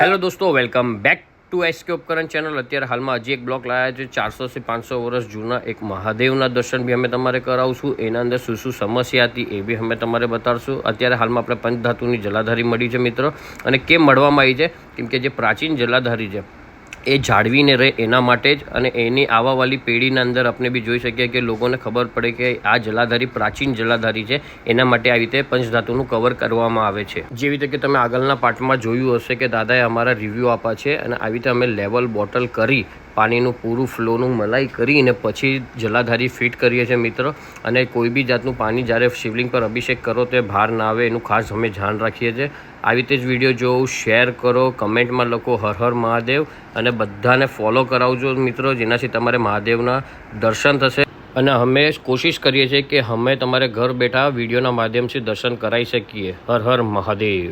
Hello દોસ્તો, welcome back to SK ઉપકરણ channel. અત્યારે હાલમાં હજી એક બ્લોગ લાવ્યા છે 400 થી 500 વર્ષ જૂના એક મહાદેવના દર્શન બી અમે તમારે કરાવશું। એના અંદર શું શું સમસ્યા હતી એ બી અમે તમારે બતાડશું। અત્યારે હાલમાં આપણે પંચધાતુની જલાધારી મળી છે મિત્રો, અને કેમ મળવામાં આવી છે કેમ કે જે પ્રાચીન જલાધારી છે એ જાળવીને રહે એના માટે જ, અને એની આવાવાળી પેઢીના અંદર આપણે બી જોઈ શકીએ કે લોકોને ખબર પડે કે આ જલાધારી પ્રાચીન જલાધારી છે, એના માટે આવી રીતે પંચધાતુનું કવર કરવામાં આવે છે। જેવી રીતે કે તમે આગળના પાર્ટમાં જોયું હશે કે દાદાએ અમારા રિવ્યૂ આપ્યા છે, અને આવી રીતે અમે લેવલ બોટલ કરી પાણીનું પૂરું ફ્લોનું મલાઈ કરીને પછી જલાધારી ફિટ કરીએ છીએ મિત્રો। અને કોઈ બી જાતનું પાણી જ્યારે શિવલિંગ પર અભિષેક કરો તો બહાર ના આવે એનું ખાસ અમે ધ્યાન રાખીએ છીએ। આવી રીતે જ વિડીયો જોવો, શેર કરો, કમેન્ટમાં લખો હર હર મહાદેવ, અને બધાને ફોલો કરાવજો મિત્રો, જેનાથી તમારે મહાદેવના દર્શન થશે। અને અમે કોશિશ કરીએ છીએ કે અમે તમારે ઘર બેઠા વિડીયોના માધ્યમથી દર્શન કરાવી શકીએ। હર હર મહાદેવ।